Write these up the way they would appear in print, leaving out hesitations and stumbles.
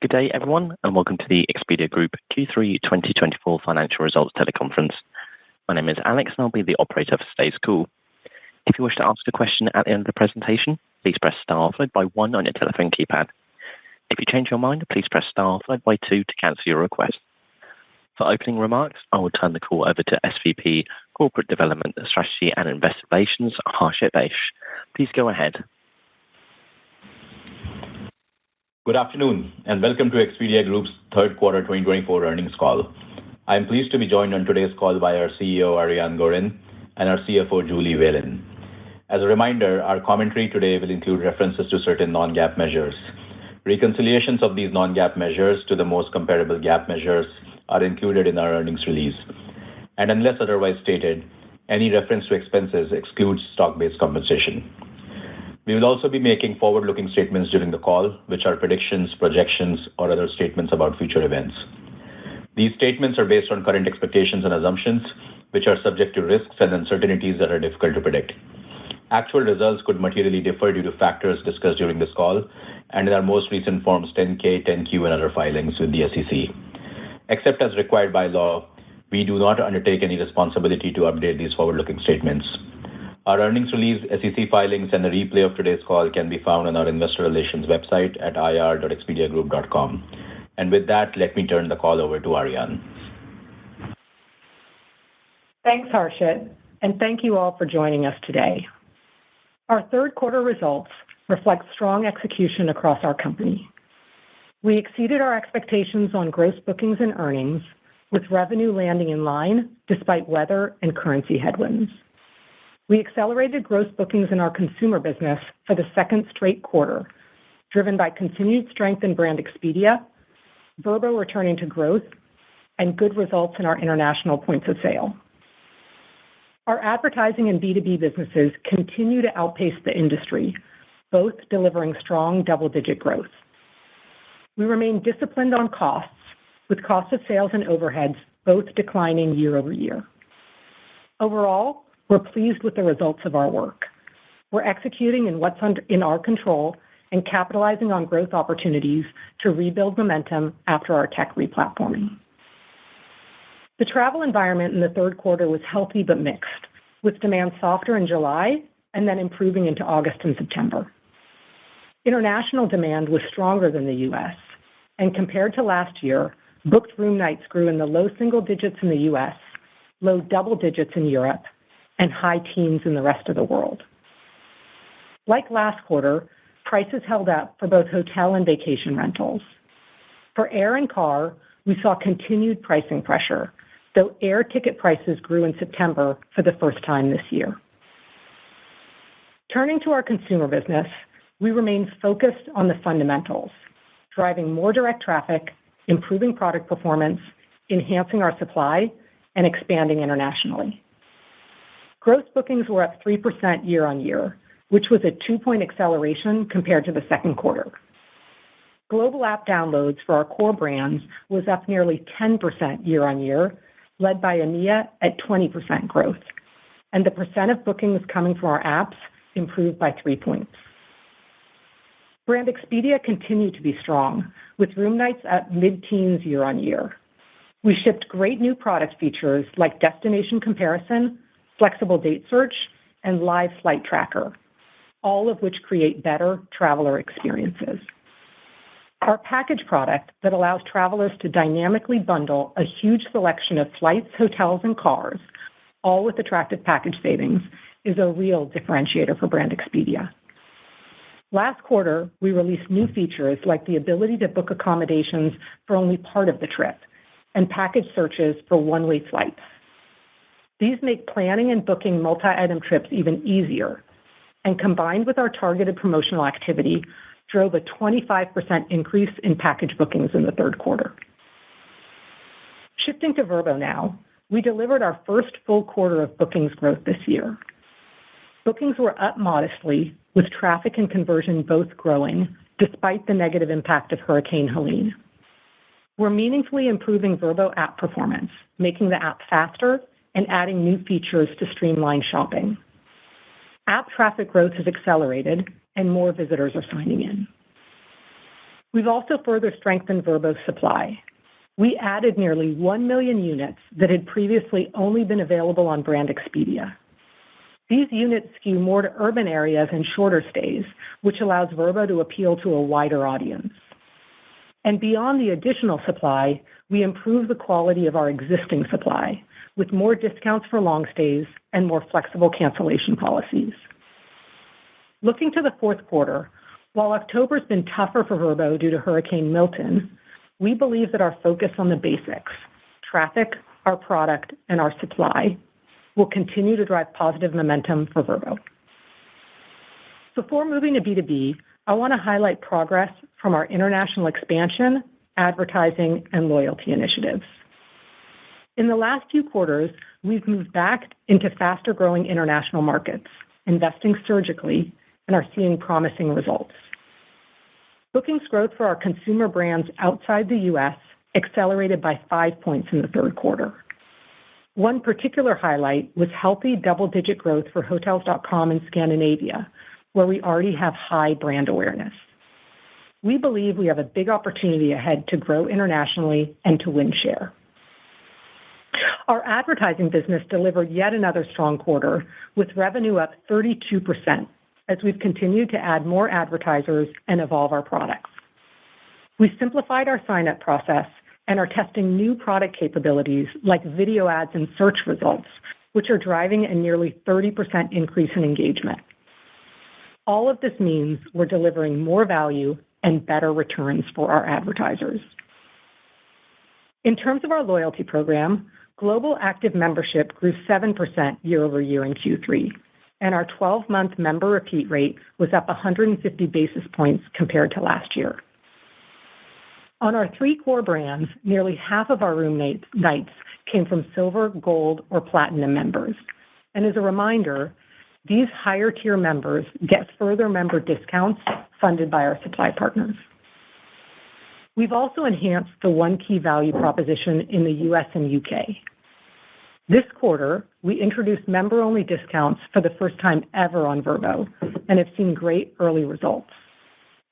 Good day, everyone, and welcome to the Expedia Group Q3 2024 Financial Results Teleconference. My name is Alex, and I'll be the operator for today's call. If you wish to ask a question at the end of the presentation, please press star followed by 1 on your telephone keypad. If you change your mind, please press star followed by 2 to cancel your request. For opening remarks, I will turn the call over to SVP Corporate Development, Strategy and Investor Relations, Harshit Vaish. Please go ahead. Good afternoon, and welcome to Expedia Group's third quarter 2024 earnings call. I am pleased to be joined on today's call by our CEO, Ariane Gorin, and our CFO, Julie Whalen. As a reminder, our commentary today will include references to certain non-GAAP measures. Reconciliations of these non-GAAP measures to the most comparable GAAP measures are included in our earnings release. And unless otherwise stated, any reference to expenses excludes stock-based compensation. We will also be making forward-looking statements during the call, which are predictions, projections, or other statements about future events. These statements are based on current expectations and assumptions, which are subject to risks and uncertainties that are difficult to predict. Actual results could materially differ due to factors discussed during this call and in our most recent Forms 10-K, 10-Q, and other filings with the SEC. Except as required by law, we do not undertake any responsibility to update these forward-looking statements. Our earnings release, SEC filings, and a replay of today's call can be found on our investor relations website at ir.expediagroup.com. And with that, let me turn the call over to Ariane. Thanks, Harshit, and thank you all for joining us today. Our third quarter results reflect strong execution across our company. We exceeded our expectations on gross bookings and earnings, with revenue landing in line despite weather and currency headwinds. We accelerated gross bookings in our consumer business for the second straight quarter, driven by continued strength in Brand Expedia, Vrbo returning to growth, and good results in our international points of sale. Our advertising and B2B businesses continue to outpace the industry, both delivering strong double-digit growth. We remain disciplined on costs, with cost of sales and overheads both declining year over year. Overall, we're pleased with the results of our work. We're executing in what's in our control and capitalizing on growth opportunities to rebuild momentum after our tech replatforming. The travel environment in the third quarter was healthy but mixed, with demand softer in July and then improving into August and September. International demand was stronger than the U.S., and compared to last year, booked room nights grew in the low single digits in the U.S., low double digits in Europe, and high teens in the rest of the world. Like last quarter, prices held up for both hotel and vacation rentals. For air and car, we saw continued pricing pressure, though air ticket prices grew in September for the first time this year. Turning to our consumer business, we remain focused on the fundamentals, driving more direct traffic, improving product performance, enhancing our supply, and expanding internationally. Gross bookings were up 3% year on year, which was a 2-point acceleration compared to the second quarter. Global app downloads for our core brands was up nearly 10% year on year, led by EMEA at 20% growth, and the percent of bookings coming from our apps improved by 3 points. Brand Expedia continued to be strong, with room nights at mid-teens year on year. We shipped great new product features like destination comparison, flexible date search, and live flight tracker, all of which create better traveler experiences. Our package product that allows travelers to dynamically bundle a huge selection of flights, hotels, and cars, all with attractive package savings, is a real differentiator for Brand Expedia. Last quarter, we released new features like the ability to book accommodations for only part of the trip and package searches for one-way flights. These make planning and booking multi-item trips even easier, and combined with our targeted promotional activity, drove a 25% increase in package bookings in the third quarter. Shifting to Vrbo now, we delivered our first full quarter of bookings growth this year. Bookings were up modestly, with traffic and conversion both growing, despite the negative impact of Hurricane Helene. We're meaningfully improving Vrbo app performance, making the app faster and adding new features to streamline shopping. App traffic growth has accelerated, and more visitors are signing in. We've also further strengthened Vrbo's supply. We added nearly 1 million units that had previously only been available on Brand Expedia. These units skew more to urban areas and shorter stays, which allows Vrbo to appeal to a wider audience. And beyond the additional supply, we improve the quality of our existing supply with more discounts for long stays and more flexible cancellation policies. Looking to the fourth quarter, while October's been tougher for Vrbo due to Hurricane Milton, we believe that our focus on the basics, traffic, our product, and our supply, will continue to drive positive momentum for Vrbo. Before moving to B2B, I want to highlight progress from our international expansion, advertising, and loyalty initiatives. In the last few quarters, we've moved back into faster-growing international markets, investing surgically, and are seeing promising results. Bookings growth for our consumer brands outside the U.S. accelerated by 5 points in the third quarter. One particular highlight was healthy double-digit growth for Hotels.com in Scandinavia, where we already have high brand awareness. We believe we have a big opportunity ahead to grow internationally and to win share. Our advertising business delivered yet another strong quarter, with revenue up 32%, as we've continued to add more advertisers and evolve our products. We simplified our sign-up process and are testing new product capabilities like video ads and search results, which are driving a nearly 30% increase in engagement. All of this means we're delivering more value and better returns for our advertisers. In terms of our loyalty program, global active membership grew 7% year over year in Q3, and our 12-month member repeat rate was up 150 basis points compared to last year. On our 3 core brands, nearly half of our room nights came from Silver, Gold, or Platinum members. And as a reminder, these higher-tier members get further member discounts funded by our supply partners. We've also enhanced the One Key value proposition in the U.S. and U.K. This quarter, we introduced member-only discounts for the first time ever on Vrbo and have seen great early results.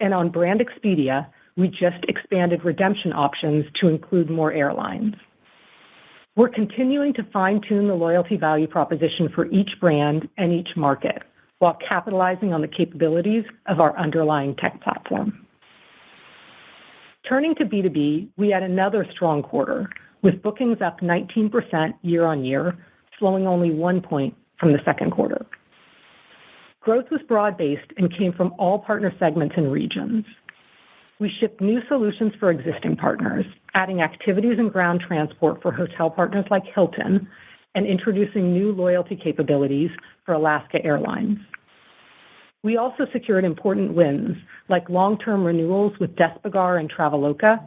And on Brand Expedia, we just expanded redemption options to include more airlines. We're continuing to fine-tune the loyalty value proposition for each brand and each market, while capitalizing on the capabilities of our underlying tech platform. Turning to B2B, we had another strong quarter, with bookings up 19% year-on-year, slowing only 1 point from the second quarter. Growth was broad-based and came from all partner segments and regions. We shipped new solutions for existing partners, adding activities and ground transport for hotel partners like Hilton, and introducing new loyalty capabilities for Alaska Airlines. We also secured important wins, like long-term renewals with Despegar and Traveloka,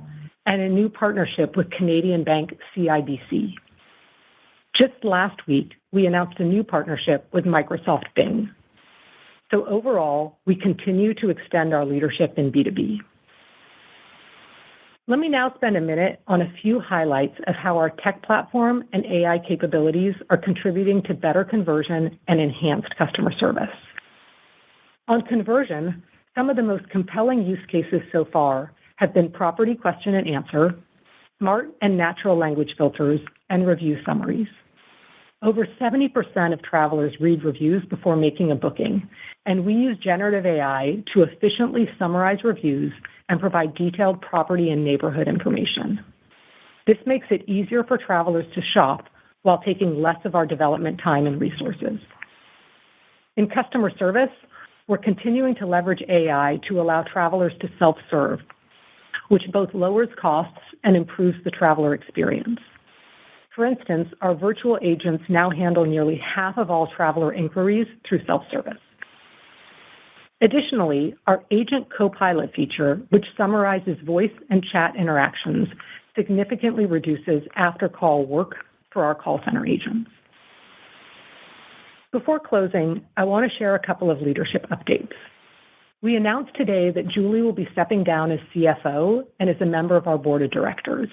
and a new partnership with Canadian bank CIBC. Just last week, we announced a new partnership with Microsoft Bing. So overall, we continue to extend our leadership in B2B. Let me now spend a minute on a few highlights of how our tech platform and AI capabilities are contributing to better conversion and enhanced customer service. On conversion, some of the most compelling use cases so far have been property question and answer, smart and natural language filters, and review summaries. Over 70% of travelers read reviews before making a booking, and we use generative AI to efficiently summarize reviews and provide detailed property and neighborhood information. This makes it easier for travelers to shop while taking less of our development time and resources. In customer service, we're continuing to leverage AI to allow travelers to self-serve, which both lowers costs and improves the traveler experience. For instance, our virtual agents now handle nearly half of all traveler inquiries through self-service. Additionally, our Agent Copilot feature, which summarizes voice and chat interactions, significantly reduces after-call work for our call center agents. Before closing, I want to share a couple of leadership updates. We announced today that Julie will be stepping down as CFO and is a member of our board of directors.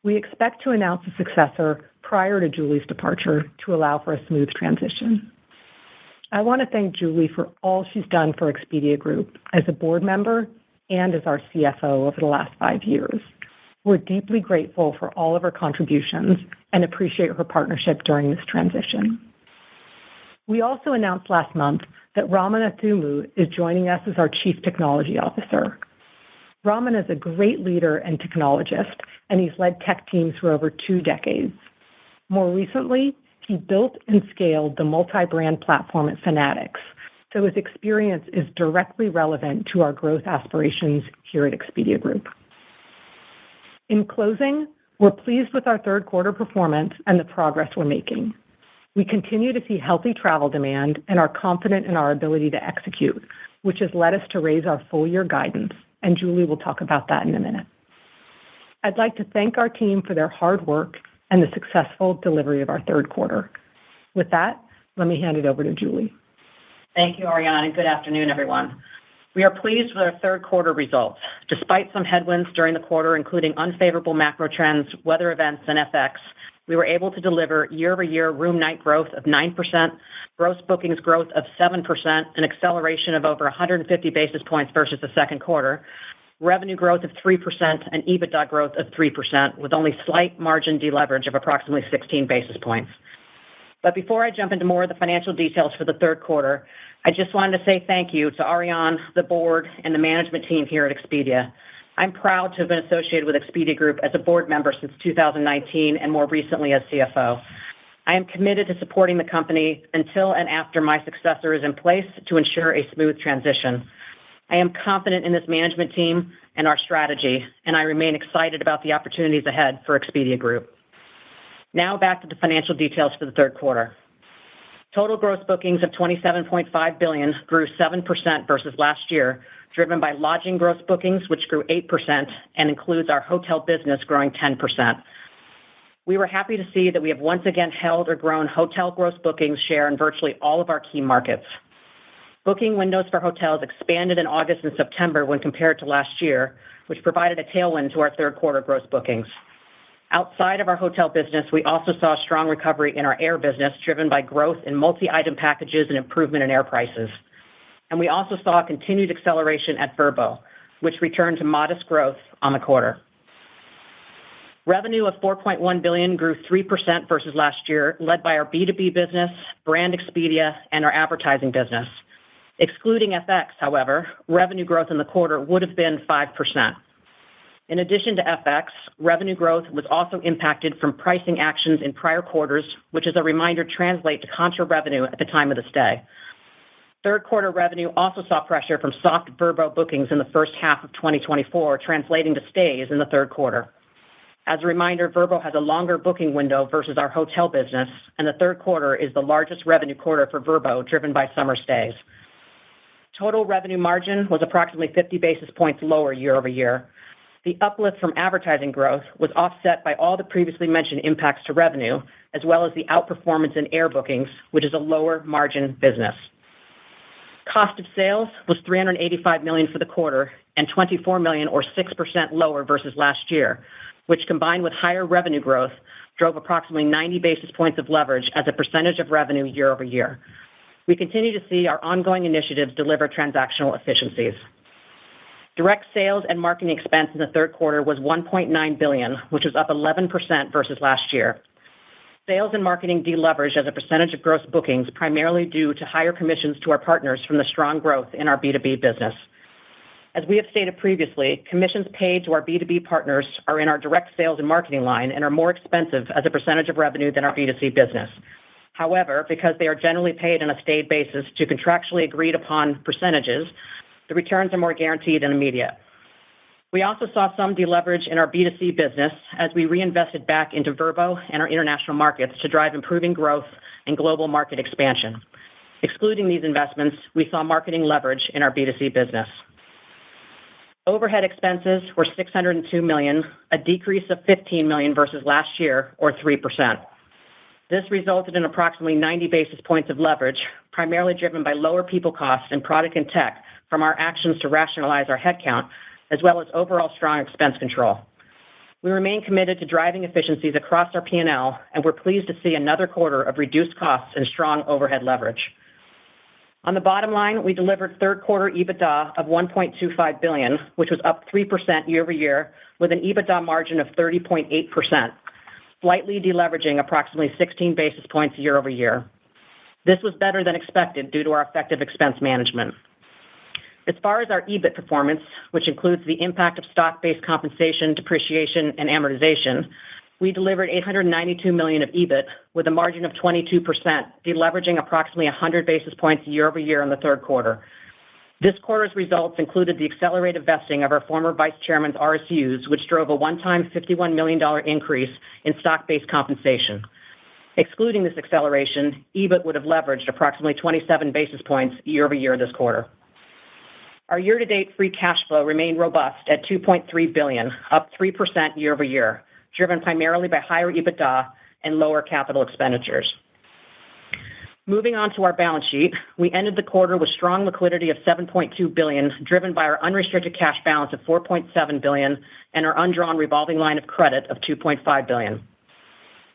We expect to announce a successor prior to Julie's departure to allow for a smooth transition. I want to thank Julie for all she's done for Expedia Group as a board member and as our CFO over the last 5 years. We're deeply grateful for all of her contributions and appreciate her partnership during this transition. We also announced last month that Ramana Thumu is joining us as our Chief Technology Officer. Raman is a great leader and technologist, and he's led tech teams for over 2 decades. More recently, he built and scaled the multi-brand platform at Fanatics, so his experience is directly relevant to our growth aspirations here at Expedia Group. In closing, we're pleased with our third quarter performance and the progress we're making. We continue to see healthy travel demand and are confident in our ability to execute, which has led us to raise our full-year guidance, and Julie will talk about that in a minute. I'd like to thank our team for their hard work and the successful delivery of our third quarter. With that, let me hand it over to Julie. Thank you, Ariane, and good afternoon, everyone. We are pleased with our third quarter results. Despite some headwinds during the quarter, including unfavorable macro trends, weather events, and FX, we were able to deliver year-over-year room night growth of 9%, gross bookings growth of 7%, an acceleration of over 150 basis points versus the second quarter, revenue growth of 3%, and EBITDA growth of 3%, with only slight margin deleverage of approximately 16 basis points. But before I jump into more of the financial details for the third quarter, I just wanted to say thank you to Ariane, the board, and the management team here at Expedia. I'm proud to have been associated with Expedia Group as a board member since 2019 and more recently as CFO. I am committed to supporting the company until and after my successor is in place to ensure a smooth transition. I am confident in this management team and our strategy, and I remain excited about the opportunities ahead for Expedia Group. Now back to the financial details for the third quarter. Total gross bookings of $27.5 billion grew 7% versus last year, driven by lodging gross bookings, which grew 8% and includes our hotel business growing 10%. We were happy to see that we have once again held or grown hotel gross bookings share in virtually all of our key markets. Booking windows for hotels expanded in August and September when compared to last year, which provided a tailwind to our third quarter gross bookings. Outside of our hotel business, we also saw a strong recovery in our air business, driven by growth in multi-item packages and improvement in air prices. And we also saw a continued acceleration at Vrbo, which returned to modest growth on the quarter. Revenue of $4.1 billion grew 3% versus last year, led by our B2B business, Brand Expedia, and our advertising business. Excluding FX, however, revenue growth in the quarter would have been 5%. In addition to FX, revenue growth was also impacted from pricing actions in prior quarters, which, as a reminder, translate to contra revenue at the time of the stay. Third quarter revenue also saw pressure from soft Vrbo bookings in the first half of 2024, translating to stays in the third quarter. As a reminder, Vrbo has a longer booking window versus our hotel business, and the third quarter is the largest revenue quarter for Vrbo, driven by summer stays. Total revenue margin was approximately 50 basis points lower year over year. The uplift from advertising growth was offset by all the previously mentioned impacts to revenue, as well as the outperformance in air bookings, which is a lower margin business. Cost of sales was $385 million for the quarter and $24 million or 6% lower versus last year, which combined with higher revenue growth drove approximately 90 basis points of leverage as a percentage of revenue year over year. We continue to see our ongoing initiatives deliver transactional efficiencies. Direct sales and marketing expense in the third quarter was $1.9 billion, which was up 11% versus last year. Sales and marketing deleveraged as a percentage of gross bookings, primarily due to higher commissions to our partners from the strong growth in our B2B business. As we have stated previously, commissions paid to our B2B partners are in our direct sales and marketing line and are more expensive as a percentage of revenue than our B2C business. However, because they are generally paid on a stayed basis to contractually agreed upon percentages, the returns are more guaranteed and immediate. We also saw some deleverage in our B2C business as we reinvested back into Vrbo and our international markets to drive improving growth and global market expansion. Excluding these investments, we saw marketing leverage in our B2C business. Overhead expenses were $602 million, a decrease of $15 million versus last year, or 3%. This resulted in approximately 90 basis points of leverage, primarily driven by lower people costs and product and tech from our actions to rationalize our headcount, as well as overall strong expense control. We remain committed to driving efficiencies across our P&L, and we're pleased to see another quarter of reduced costs and strong overhead leverage. On the bottom line, we delivered third quarter EBITDA of $1.25 billion, which was up 3% year-over-year, with an EBITDA margin of 30.8%, slightly deleveraging approximately 16 basis points year-over-year. This was better than expected due to our effective expense management. As far as our EBIT performance, which includes the impact of stock-based compensation, depreciation, and amortization, we delivered $892 million of EBIT with a margin of 22%, deleveraging approximately 100 basis points year-over-year in the third quarter. This quarter's results included the accelerated vesting of our former vice chairman's RSUs, which drove a one-time $51 million increase in stock-based compensation. Excluding this acceleration, EBIT would have leveraged approximately 27 basis points year-over-year this quarter. Our year-to-date free cash flow remained robust at $2.3 billion, up 3% year-over-year, driven primarily by higher EBITDA and lower capital expenditures. Moving on to our balance sheet, we ended the quarter with strong liquidity of $7.2 billion, driven by our unrestricted cash balance of $4.7 billion and our undrawn revolving line of credit of $2.5 billion.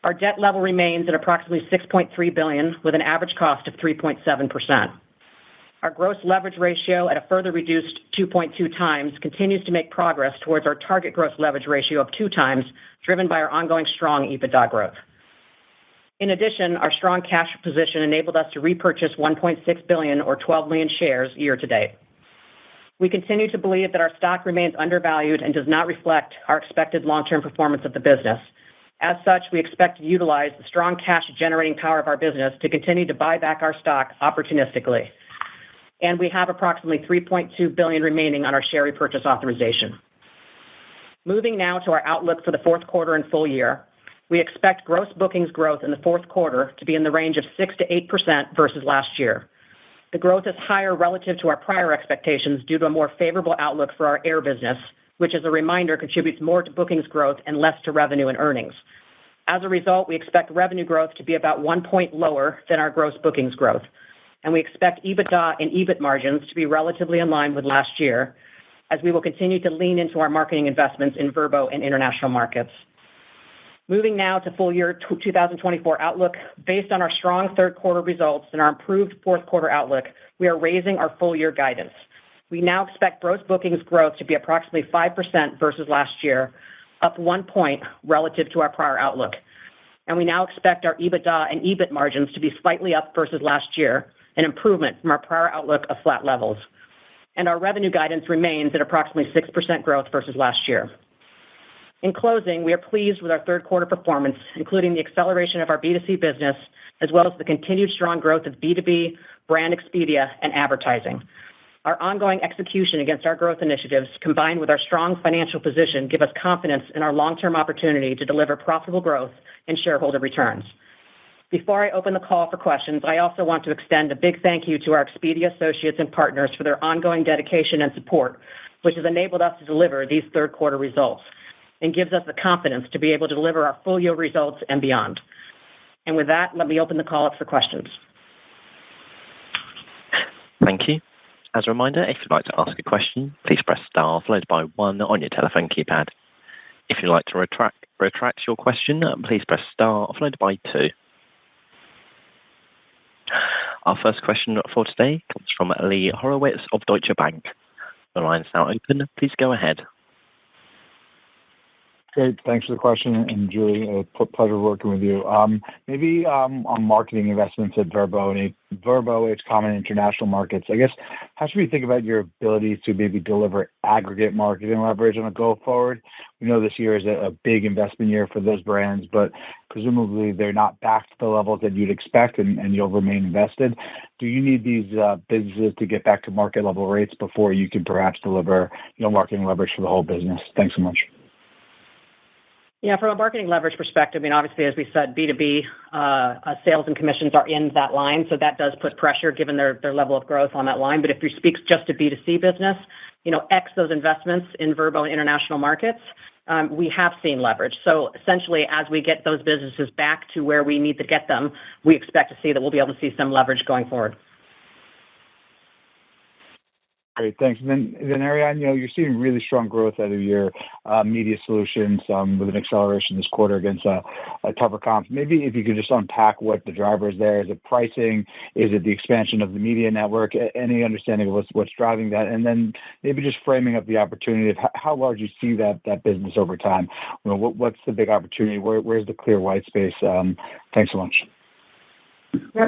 Our debt level remains at approximately $6.3 billion, with an average cost of 3.7%. Our gross leverage ratio at a further reduced 2.2 times continues to make progress towards our target gross leverage ratio of 2 times, driven by our ongoing strong EBITDA growth. In addition, our strong cash position enabled us to repurchase $1.6 billion or 12 million shares year to date. We continue to believe that our stock remains undervalued and does not reflect our expected long-term performance of the business. As such, we expect to utilize the strong cash-generating power of our business to continue to buy back our stock opportunistically. And we have approximately $3.2 billion remaining on our share repurchase authorization. Moving now to our outlook for the fourth quarter and full year, we expect gross bookings growth in the fourth quarter to be in the range of 6 to 8% versus last year. The growth is higher relative to our prior expectations due to a more favorable outlook for our air business, which, as a reminder, contributes more to bookings growth and less to revenue and earnings. As a result, we expect revenue growth to be about 1 point lower than our gross bookings growth, and we expect EBITDA and EBIT margins to be relatively in line with last year, as we will continue to lean into our marketing investments in Vrbo and international markets. Moving now to full year 2024 outlook, based on our strong third quarter results and our improved fourth quarter outlook, we are raising our full year guidance. We now expect gross bookings growth to be approximately 5% versus last year, up 1 point relative to our prior outlook. And we now expect our EBITDA and EBIT margins to be slightly up versus last year, an improvement from our prior outlook of flat levels. And our revenue guidance remains at approximately 6% growth versus last year. In closing, we are pleased with our third quarter performance, including the acceleration of our B2C business, as well as the continued strong growth of B2B, Brand Expedia, and advertising. Our ongoing execution against our growth initiatives, combined with our strong financial position, give us confidence in our long-term opportunity to deliver profitable growth and shareholder returns. Before I open the call for questions, I also want to extend a big thank you to our Expedia associates and partners for their ongoing dedication and support, which has enabled us to deliver these third quarter results and gives us the confidence to be able to deliver our full year results and beyond. And with that, let me open the call up for questions. Thank you. As a reminder, if you'd like to ask a question, please press star followed by 1 on your telephone keypad. If you'd like to retract your question, please press star followed by 2. Our first question for today comes from Lee Horowitz of Deutsche Bank. The line is now open. Please go ahead. Great. Thanks for the question. And Julie, a pleasure working with you. Maybe on marketing investments at Vrbo, its common international markets. I guess, how should we think about your ability to maybe deliver aggregate marketing leverage on a go forward? We know this year is a big investment year for those brands, but presumably they're not back to the levels that you'd expect and you'll remain invested. Do you need these businesses to get back to market level rates before you can perhaps deliver marketing leverage for the whole business? Thanks so much. Yeah, from a marketing leverage perspective, I mean, obviously, as we said, B2B sales and commissions are in that line, so that does put pressure given their level of growth on that line. But if you speak just to B2C business, X those investments in Vrbo and international markets, we have seen leverage. So essentially, as we get those businesses back to where we need to get them, we expect to see that we'll be able to see some leverage going forward. Great, thanks. And then Ariane, you're seeing really strong growth out of your media solutions with an acceleration this quarter against a tougher comp. Maybe if you could just unpack what the driver is there. Is it pricing? Is it the expansion of the media network? Any understanding of what's driving that? And then maybe just framing up the opportunity of how large you see that business over time. What's the big opportunity? Where's the clear white space? Thanks so much. Yeah.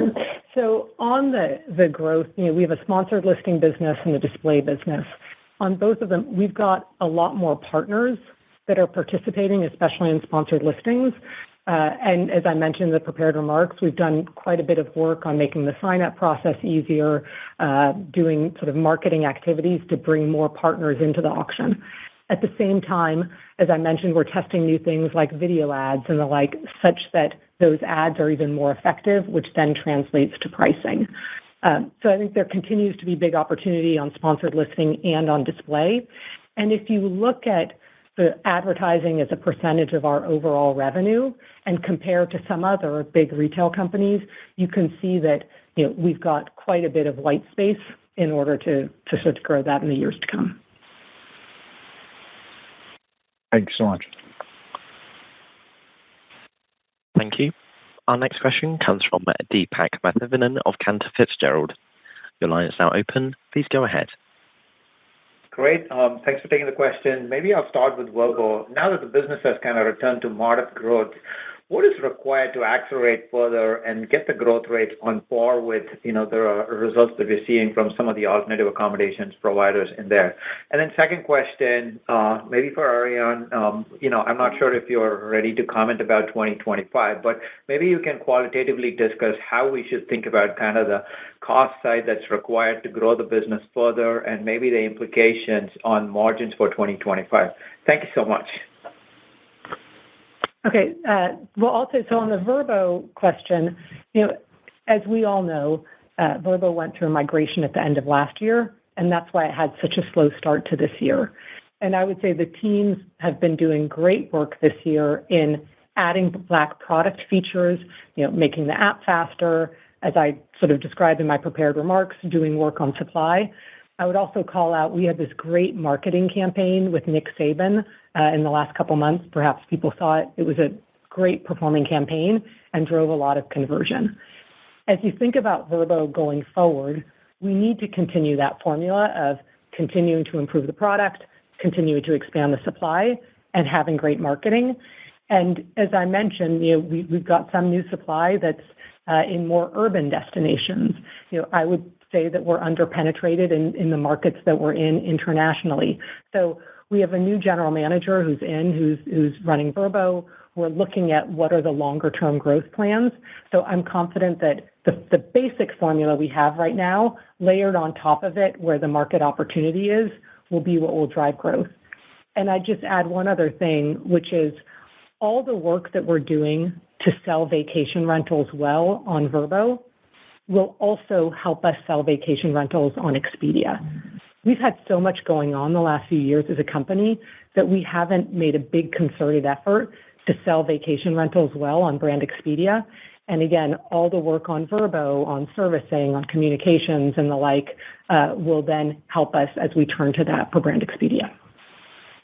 So on the growth, we have a sponsored listing business and a display business. On both of them, we've got a lot more partners that are participating, especially in sponsored listings. And as I mentioned in the prepared remarks, we've done quite a bit of work on making the sign-up process easier, doing sort of marketing activities to bring more partners into the auction. At the same time, as I mentioned, we're testing new things like video ads and the like, such that those ads are even more effective, which then translates to pricing. So I think there continues to be big opportunity on sponsored listing and on display. And if you look at the advertising as a percentage of our overall revenue and compare to some other big retail companies, you can see that we've got quite a bit of white space in order to sort of grow that in the years to come. Thanks so much. Thank you. Our next question comes from Deepak Mathivanan of Cantor Fitzgerald. Your line is now open. Please go ahead. Great. Thanks for taking the question. Maybe I'll start with Vrbo. Now that the business has kind of returned to modest growth, what is required to accelerate further and get the growth rates on par with, the results that we're seeing from some of the alternative accommodations providers in there? And then second question, maybe for Ariane, I'm not sure if you're ready to comment about 2025, but maybe you can qualitatively discuss how we should think about kind of the cost side that's required to grow the business further and maybe the implications on margins for 2025. Thank you so much. Okay. Well, also, so on the Vrbo question, as we all know, Vrbo went through a migration at the end of last year, and that's why it had such a slow start to this year. And I would say the teams have been doing great work this year in adding Black product features, making the app faster, as I sort of described in my prepared remarks, doing work on supply. I would also call out, we had this great marketing campaign with Nick Saban in the last couple months. Perhaps people saw it. It was a great performing campaign and drove a lot of conversion. As you think about Vrbo going forward, we need to continue that formula of continuing to improve the product, continuing to expand the supply, and having great marketing. And as I mentioned, we've got some new supply that's in more urban destinations. I would say that we're underpenetrated in the markets that we're in internationally. So we have a new general manager who's running Vrbo. We're looking at what are the longer term growth plans. So I'm confident that the basic formula we have right now, layered on top of it, where the market opportunity is, will be what will drive growth. And I just add one other thing, which is all the work that we're doing to sell vacation rentals well on Vrbo will also help us sell vacation rentals on Expedia. We've had so much going on the last few years as a company that we haven't made a big concerted effort to sell vacation rentals well on brand Expedia. And again, all the work on Vrbo, on servicing, on communications and the like will then help us as we turn to that for brand Expedia.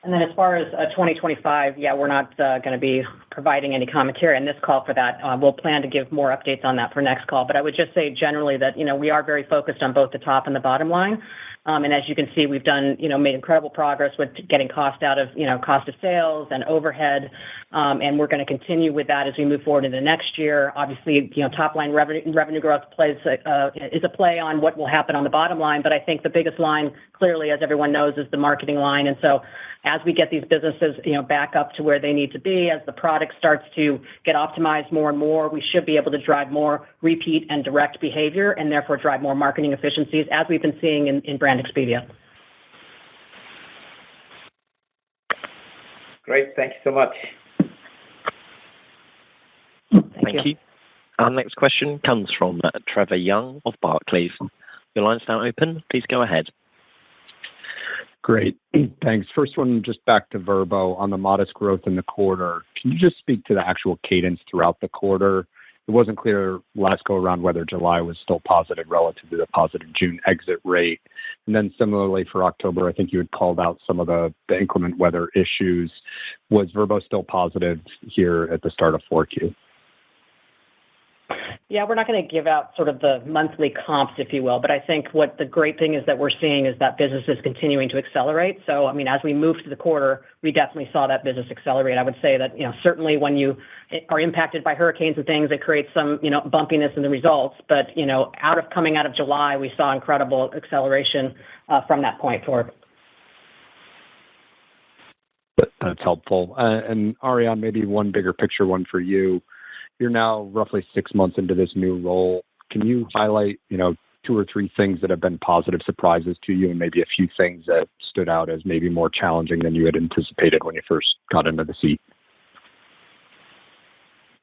And then as far as 2025, we're not going to be providing any commentary on this call for that. We'll plan to give more updates on that for next call. But I would just say generally that, we are very focused on both the top and the bottom line. And as you can see, we've done, made incredible progress with getting cost out of, cost of sales and overhead. And we're going to continue with that as we move forward into next year. Obviously, top line revenue growth is a play on what will happen on the bottom line. But I think the biggest line, clearly, as everyone knows, is the marketing line. And so as we get these businesses, back up to where they need to be, as the product starts to get optimized more and more, we should be able to drive more repeat and direct behavior and therefore drive more marketing efficiencies, as we've been seeing in brand Expedia. Great. Thank you so much. Thank you. Our next question comes from Trevor Young of Barclays. Your line's now open. Please go ahead. Great. Thanks. First one, just back to Vrbo on the modest growth in the quarter. Can you just speak to the actual cadence throughout the quarter? it wasn't clear last go around whether July was still positive relative to the positive June exit rate. And then similarly for October, I think you had called out some of the inclement weather issues. Was Vrbo still positive here at the start of 4Q? Yeah, we're not going to give out sort of the monthly comps, if you will, but I think what the great thing is that we're seeing is that business is continuing to accelerate. So, I mean, as we move to the quarter, we definitely saw that business accelerate. I would say that, certainly when you are impacted by hurricanes and things, it creates some, bumpiness in the results. But, coming out of July, we saw incredible acceleration from that point forward. That's helpful. And Ariane, maybe one bigger picture one for you. You're now roughly 6 months into this new role. Can you highlight, 2 or 3 things that have been positive surprises to you and maybe a few things that stood out as maybe more challenging than you had anticipated when you first got into the seat?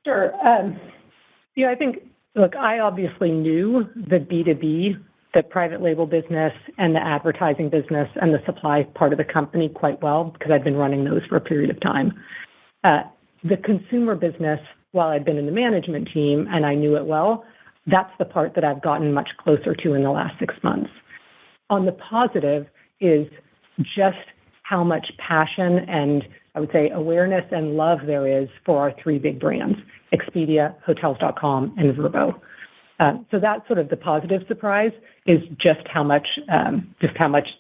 Sure. I think, look, I obviously knew the B2B, the private label business and the advertising business and the supply part of the company quite well because I'd been running those for a period of time. The consumer business, while I'd been in the management team and I knew it well, that's the part that I've gotten much closer to in the last 6 months. On the positive is just how much passion and I would say awareness and love there is for our 3 big brands, Expedia, Hotels.com, and Vrbo. So that's sort of the positive surprise is just how much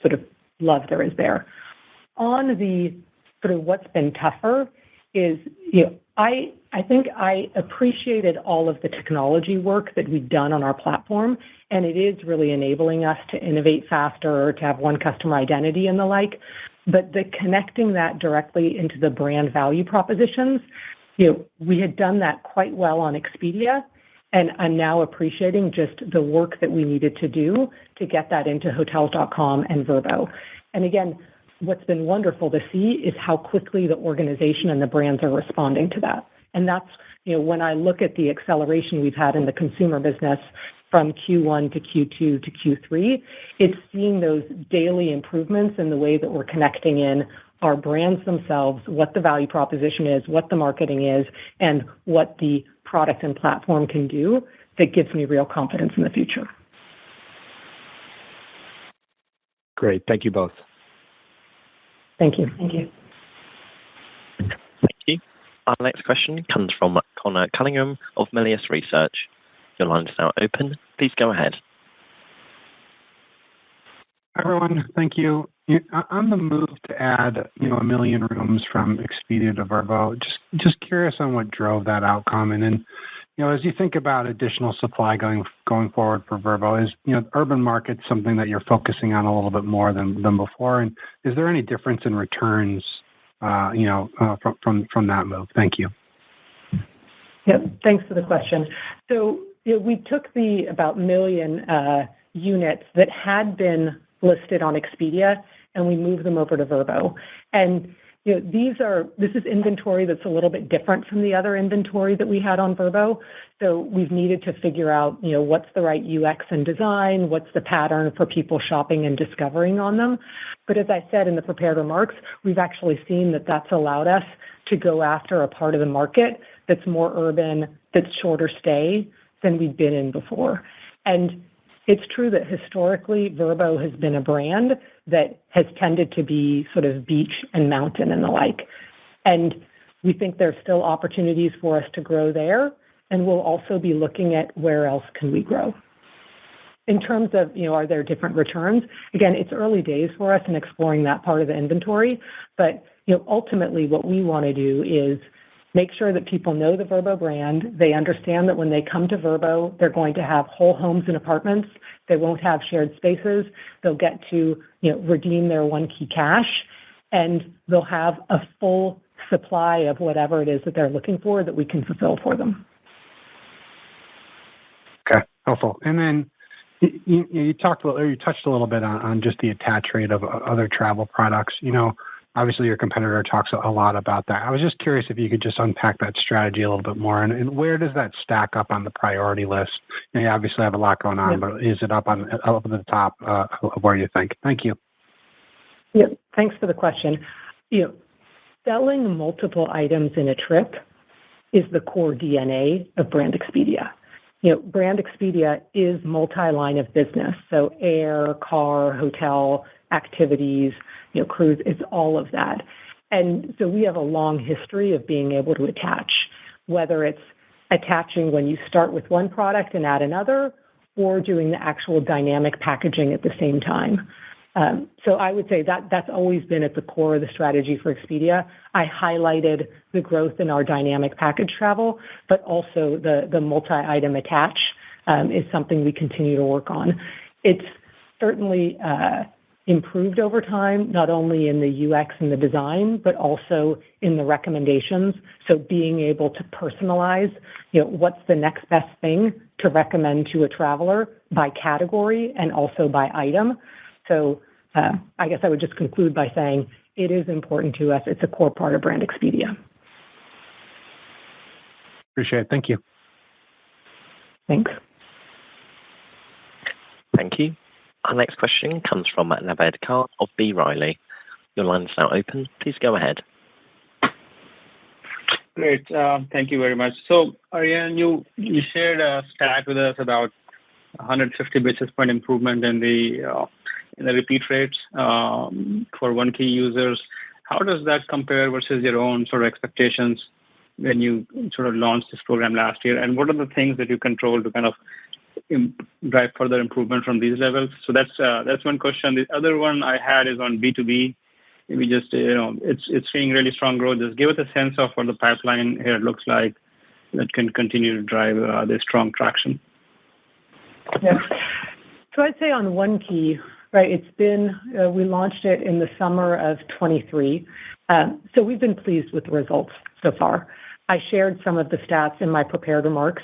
sort of love there is there. On the sort of what's been tougher is, I think I appreciated all of the technology work that we've done on our platform, and it is really enabling us to innovate faster, to have one customer identity and the like. But the connecting that directly into the brand value propositions, we had done that quite well on Expedia, and I'm now appreciating just the work that we needed to do to get that into Hotels.com and Vrbo. And again, what's been wonderful to see is how quickly the organization and the brands are responding to that. And that's, when I look at the acceleration we've had in the consumer business from Q1 to Q2 to Q3, it's seeing those daily improvements in the way that we're connecting in our brands themselves, what the value proposition is, what the marketing is, and what the product and platform can do that gives me real confidence in the future. Great. Thank you both. Thank you. Thank you. Our next question comes from Connor Cunningham of Melius Research. Your line is now open. Please go ahead. Hi, everyone. Thank you. On the move to add, 1 million rooms from Expedia to Vrbo, just curious on what drove that outcome. And then, as you think about additional supply going forward for Vrbo, is, urban markets something that you're focusing on a little bit more than before? And is there any difference in returns, from that move? Thank you. Yep. Thanks for the question. So, we took the about 1 million units that had been listed on Expedia, and we moved them over to Vrbo. And this is inventory that's a little bit different from the other inventory that we had on Vrbo. So we've needed to figure out, what's the right UX and design, what's the pattern for people shopping and discovering on them. But as I said in the prepared remarks, we've actually seen that that's allowed us to go after a part of the market that's more urban, that's shorter stay than we've been in before. And it's true that historically, Vrbo has been a brand that has tended to be sort of beach and mountain and the like. And we think there's still opportunities for us to grow there, and we'll also be looking at where else can we grow. In terms of, are there different returns? Again, it's early days for us in exploring that part of the inventory, but, ultimately what we want to do is make sure that people know the Vrbo brand. They understand that when they come to Vrbo, they're going to have whole homes and apartments. They won't have shared spaces. They'll get to, redeem their one key cash, and they'll have a full supply of whatever it is that they're looking for that we can fulfill for them. Okay, helpful. And then you touched a little bit on just the attach rate of other travel products. Obviously, your competitor talks a lot about that. I was just curious if you could just unpack that strategy a little bit more, and where does that stack up on the priority list? You obviously have a lot going on, but is it up at the top of where you think? Thank you. Yeah, thanks for the question. Selling multiple items in a trip is the core DNA of Brand Expedia. Brand Expedia is multi-line of business. So air, car, hotel, activities, cruise, it's all of that. And so we have a long history of being able to attach, whether it's attaching when you start with one product and add another, or doing the actual dynamic packaging at the same time. So I would say that that's always been at the core of the strategy for Expedia. I highlighted the growth in our dynamic package travel, but also the multi-item attach is something we continue to work on. It's certainly improved over time, not only in the UX and the design, but also in the recommendations. So being able to personalize, what's the next best thing to recommend to a traveler by category and also by item. So I guess I would just conclude by saying it is important to us. It's a core part of Brand Expedia. Appreciate it. Thank you. Thanks. Thank you. Our next question comes from Naved Khan of B. Riley. Your line is now open. Please go ahead. Great. Thank you very much. So, Ariane, you shared a stat with us about 150 basis point improvement in the repeat rates for one key users. How does that compare versus your own sort of expectations when you sort of launched this program last year? And what are the things that you control to kind of drive further improvement from these levels? So that's one question. The other one I had is on B2B. Maybe just, it's seeing really strong growth. Just give us a sense of what the pipeline here looks like that can continue to drive this strong traction. Yeah. So I'd say on One Key, right, it's been, we launched it in the summer of 23. So we've been pleased with the results so far. I shared some of the stats in my prepared remarks.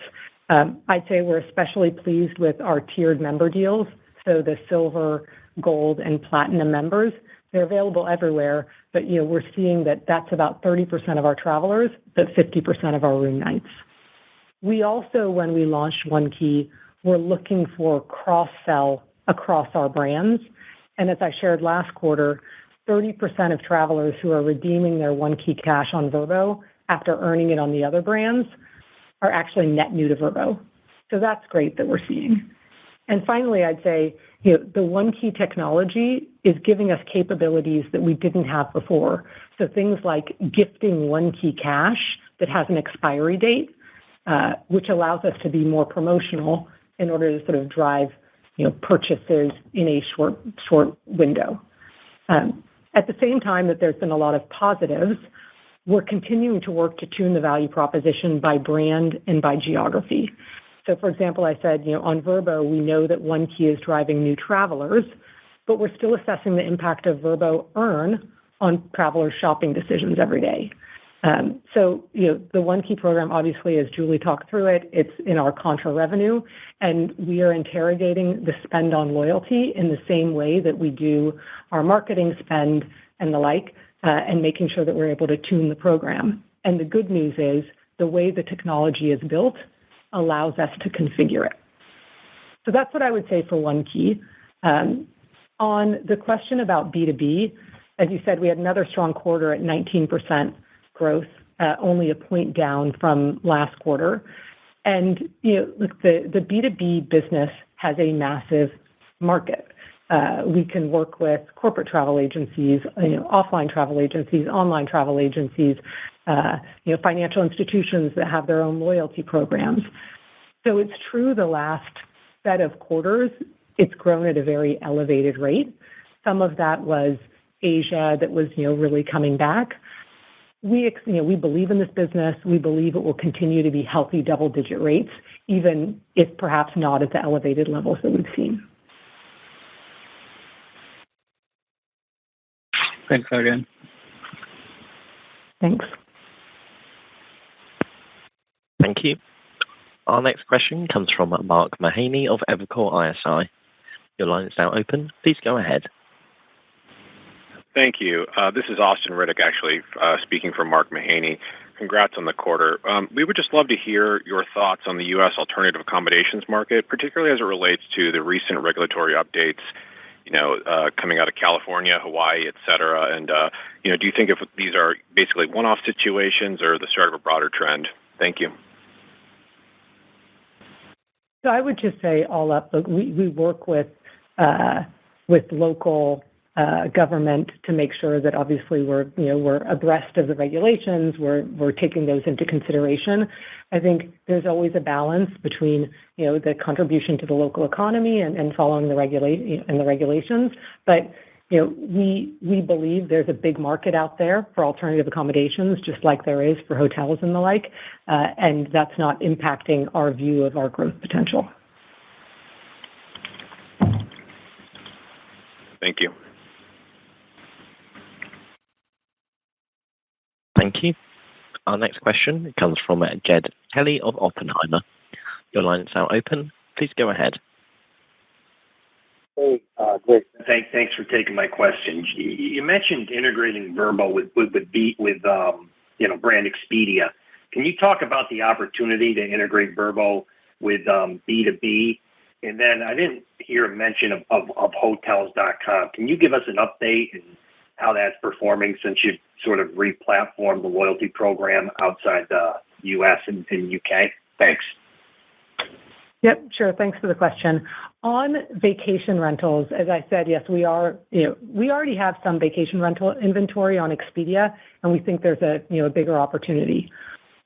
I'd say we're especially pleased with our tiered member deals. So the silver, gold, and platinum members, they're available everywhere, but we're seeing that that's about 30% of our travelers, but 50% of our room nights. We also, when we launched One Key, we're looking for cross-sell across our brands. And as I shared last quarter, 30% of travelers who are redeeming their One Key cash on Vrbo after earning it on the other brands are actually net new to Vrbo. So that's great that we're seeing. And finally, I'd say, the One Key technology is giving us capabilities that we didn't have before. So things like gifting One Key cash that has an expiry date, which allows us to be more promotional in order to sort of drive, purchases in a short window. At the same time that there's been a lot of positives, we're continuing to work to tune the value proposition by brand and by geography. So, for example, I said, on Vrbo, we know that One Key is driving new travelers, but we're still assessing the impact of Vrbo Earn on travelers' shopping decisions every day. So, the One Key program, obviously, as Julie talked through it, it's in our contra revenue, and we are interrogating the spend on loyalty in the same way that we do our marketing spend and the like, and making sure that we're able to tune the program. And the good news is the way the technology is built allows us to configure it. So that's what I would say for One Key. On the question about B2B, as you said, we had another strong quarter at 19% growth, only a point down from last quarter. And look, the B2B business has a massive market. We can work with corporate travel agencies, offline travel agencies, online travel agencies, financial institutions that have their own loyalty programs. So it's true the last set of quarters, it's grown at a very elevated rate. Some of that was Asia that was, really coming back. We believe in this business. We believe it will continue to be healthy double-digit rates, even if perhaps not at the elevated levels that we've seen. Thanks, Ariane. Thanks. Thank you. Our next question comes from Mark Mahaney of Evercore ISI. Your line is now open. Please go ahead. Thank you. This is Austin Riddick, actually, speaking for Mark Mahaney. Congrats on the quarter. We would just love to hear your thoughts on the U.S. alternative accommodations market, particularly as it relates to the recent regulatory updates, coming out of California, Hawaii, et cetera. And, do you think if these are basically one-off situations or the start of a broader trend? Thank you. So I would just say all up, look, we work with local government to make sure that obviously we're abreast of the regulations. We're taking those into consideration. I think there's always a balance between the contribution to the local economy and following the regulations. But we believe there's a big market out there for alternative accommodations, just like there is for hotels and the like, and that's not impacting our view of our growth potential. Thank you. Thank you. Our next question comes from Jed Kelly of Oppenheimer. Your line is now open. Please go ahead. Hey, great. Thanks for taking my question. You mentioned integrating Vrbo with brand Expedia. Can you talk about the opportunity to integrate Vrbo with B2B? And then I didn't hear a mention of Hotels.com. Can you give us an update and how that's performing since you've sort of re-platformed the loyalty program outside the U.S. and UK? Thanks. Yep, sure. Thanks for the question. On vacation rentals, as I said, yes, we already have some vacation rental inventory on Expedia, and we think there's a bigger opportunity.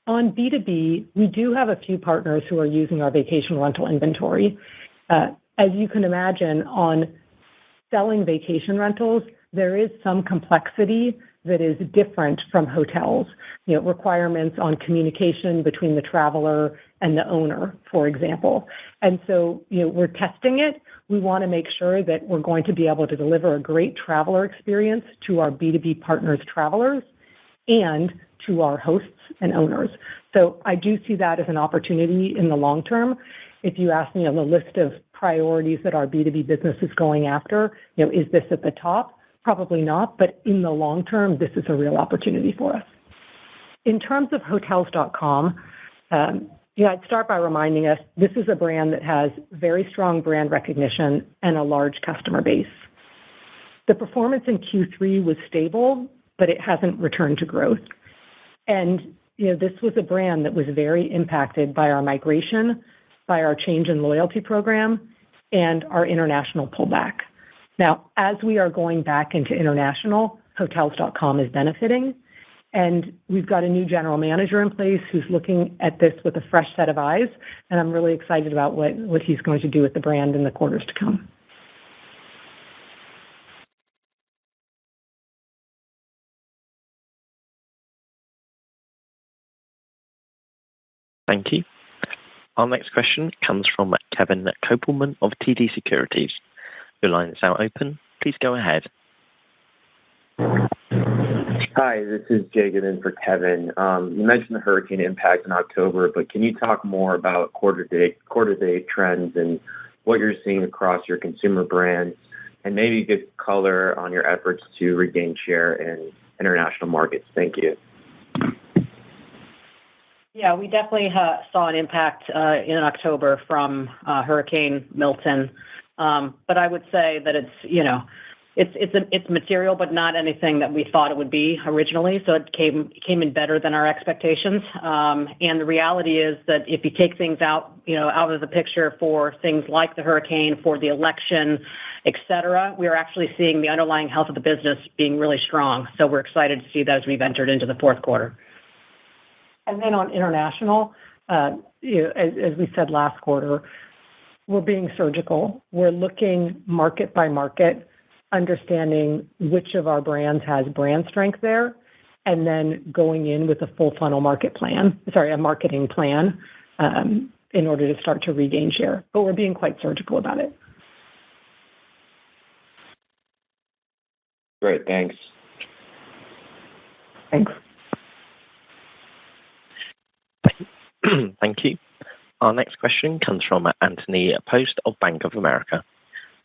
On B2B, we do have a few partners who are using our vacation rental inventory. As you can imagine, on selling vacation rentals, there is some complexity that is different from hotels, requirements on communication between the traveler and the owner, for example. And so, we're testing it. We want to make sure that we're going to be able to deliver a great traveler experience to our B2B partners' travelers and to our hosts and owners. So I do see that as an opportunity in the long term. If you ask me on the list of priorities that our B2B business is going after, is this at the top? Probably not, but in the long term, this is a real opportunity for us. In terms of Hotels.com, I'd start by reminding us this is a brand that has very strong brand recognition and a large customer base. The performance in Q3 was stable, but it hasn't returned to growth. And this was a brand that was very impacted by our migration, by our change in loyalty program, and our international pullback. Now, as we are going back into international, Hotels.com is benefiting, and we've got a new general manager in place who's looking at this with a fresh set of eyes, and I'm really excited about what he's going to do with the brand in the quarters to come. Thank you. Our next question comes from Kevin Kopelman of TD Securities. Your line is now open. Please go ahead. Hi, this is Jacob in for Kevin. You mentioned the hurricane impact in October, but can you talk more about quarter-to-date trends and what you're seeing across your consumer brands, and maybe give color on your efforts to regain share in international markets? Thank you. Yeah, we definitely saw an impact in October from Hurricane Milton. But I would say that it's material, but not anything that we thought it would be originally. So it came in better than our expectations. And the reality is that if you take things out of the picture for things like the hurricane, for the election, et cetera, we are actually seeing the underlying health of the business being really strong. So we're excited to see that as we've entered into the fourth quarter. And then on international, as we said last quarter, we're being surgical. We're looking market by market, understanding which of our brands has brand strength there, and then going in with a full funnel marketing plan in order to start to regain share. But we're being quite surgical about it. Great, thanks. Thanks. Thank you. Our next question comes from Anthony Post of Bank of America.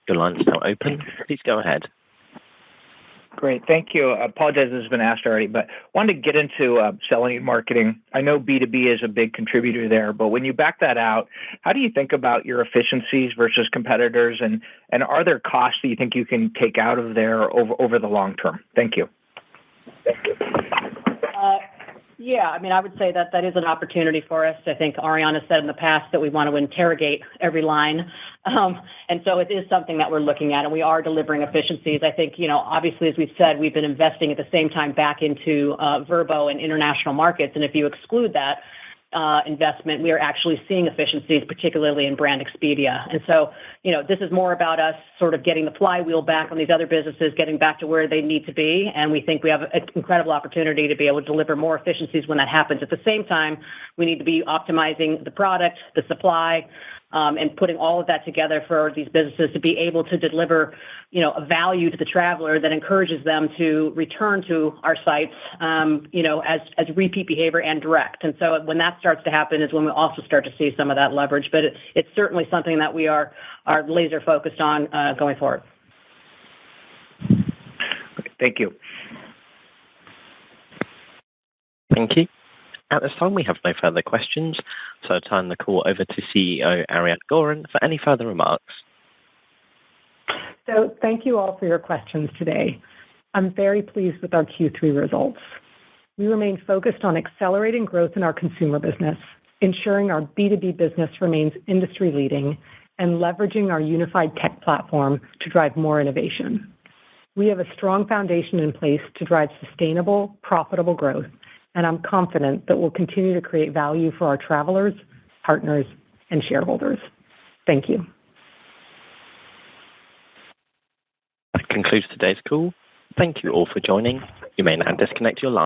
Your line is now open. Please go ahead. Great. Thank you. I apologize this has been asked already, but wanted to get into selling and marketing. I know B2B is a big contributor there, but when you back that out, how do you think about your efficiencies versus competitors, and are there costs that you think you can take out of there over the long term? Thank you. Yeah, I mean, I would say that that is an opportunity for us. I think Ariane said in the past that we want to interrogate every line. And so it is something that we're looking at, and we are delivering efficiencies. I think, obviously, as we've said, we've been investing at the same time back into Vrbo and international markets. And if you exclude that investment, we are actually seeing efficiencies, particularly in Brand Expedia. And so, this is more about us sort of getting the flywheel back on these other businesses, getting back to where they need to be. And we think we have an incredible opportunity to be able to deliver more efficiencies when that happens. At the same time, we need to be optimizing the product, the supply, and putting all of that together for these businesses to be able to deliver, a value to the traveler that encourages them to return to our sites, as repeat behavior and direct. And so when that starts to happen is when we also start to see some of that leverage. But it's certainly something that we are laser focused on going forward. Thank you. Thank you. At this time, we have no further questions, so I'll turn the call over to CEO Ariane Gorin for any further remarks. So thank you all for your questions today. I'm very pleased with our Q3 results. We remain focused on accelerating growth in our consumer business, ensuring our B2B business remains industry-leading, and leveraging our unified tech platform to drive more innovation. We have a strong foundation in place to drive sustainable, profitable growth, and I'm confident that we'll continue to create value for our travelers, partners, and shareholders. Thank you. That concludes today's call. Thank you all for joining. You may now disconnect your line.